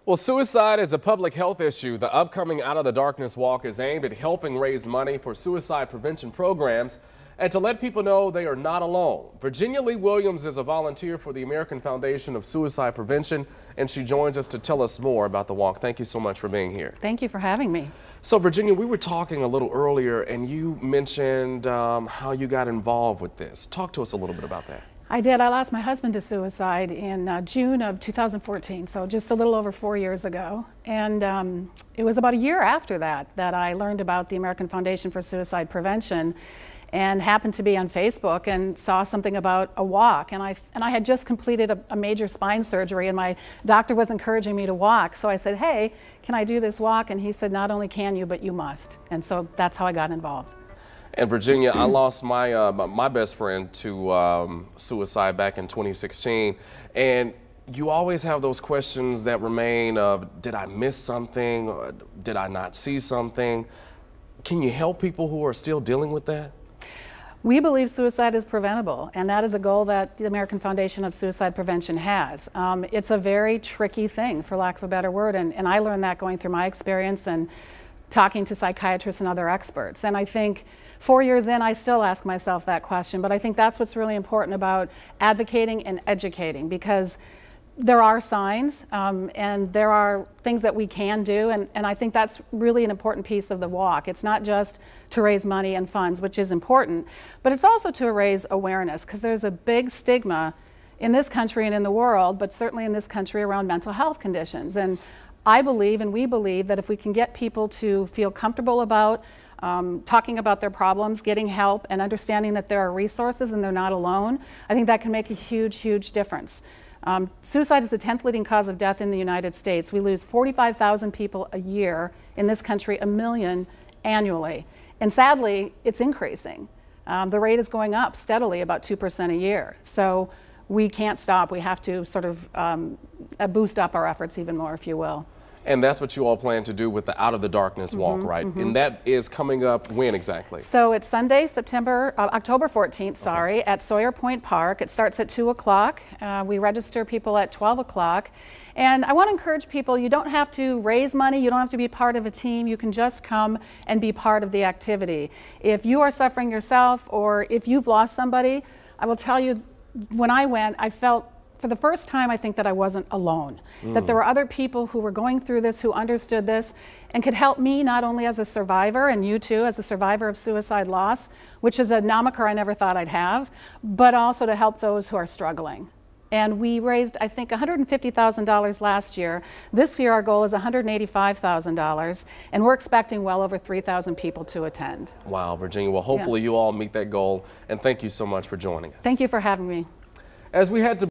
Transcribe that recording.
Well, suicide is a public health issue. The upcoming Out of the Darkness Walk is aimed at helping raise money for suicide prevention programs and to let people know they are not alone. Virginia Lee Williams is a volunteer for the American Foundation of Suicide Prevention, and she joins us to tell us more about the walk. Thank you so much for being here. Thank you for having me. So, Virginia, we were talking a little earlier, and you mentioned how you got involved with this. Talk to us a little bit about that. I did. I lost my husband to suicide in June of 2014, so just a little over 4 years ago. And it was about a year after that I learned about the American Foundation for Suicide Prevention and happened to be on Facebook and saw something about a walk. And I had just completed a major spine surgery, and my doctor was encouraging me to walk. So I said, hey, can I do this walk? And he said, not only can you, but you must. And so that's how I got involved. And Virginia, I lost my my best friend to suicide back in 2016, and you always have those questions that remain of, did I miss something? Or did I not see something? Can you help people who are still dealing with that? We believe suicide is preventable, and that is a goal that the American Foundation of Suicide Prevention has. It's a very tricky thing, for lack of a better word, and I learned that going through my experience and talking to psychiatrists and other experts. And I think 4 years in, I still ask myself that question, but I think that's what's really important about advocating and educating, because there are signs and there are things that we can do, and I think that's really an important piece of the walk. It's not just to raise money and funds, which is important, but it's also to raise awareness, because there's a big stigma in this country and in the world, but certainly in this country, around mental health conditions. And I believe, and we believe, that if we can get people to feel comfortable about talking about their problems, getting help, and understanding that there are resources and they're not alone, I think that can make a huge, huge difference. Suicide is the 10th leading cause of death in the United States. We lose 45,000 people a year in this country, 1 million annually. And sadly, it's increasing. The rate is going up steadily, about 2% a year. So we can't stop. We have to sort of boost up our efforts even more, if you will. And that's what you all plan to do with the Out of the Darkness Walk, right? And that is coming up when exactly? So it's Sunday, October 14th, sorry, at Sawyer Point Park. It starts at 2 o'clock. We register people at 12 o'clock. And I want to encourage people, you don't have to raise money, you don't have to be part of a team, you can just come and be part of the activity. If you are suffering yourself, or if you've lost somebody, I will tell you, when I went, I felt, for the first time, I think, that I wasn't alone, that there were other people who were going through this, who understood this, and could help me, not only as a survivor, and you too, as a survivor of suicide loss, which is a moniker I never thought I'd have, but also to help those who are struggling. And we raised, I think, $150,000 last year. This year, our goal is $185,000, and we're expecting well over 3,000 people to attend. Wow, Virginia. Well, hopefully you all meet that goal, and thank you so much for joining us. Thank you for having me. As we head to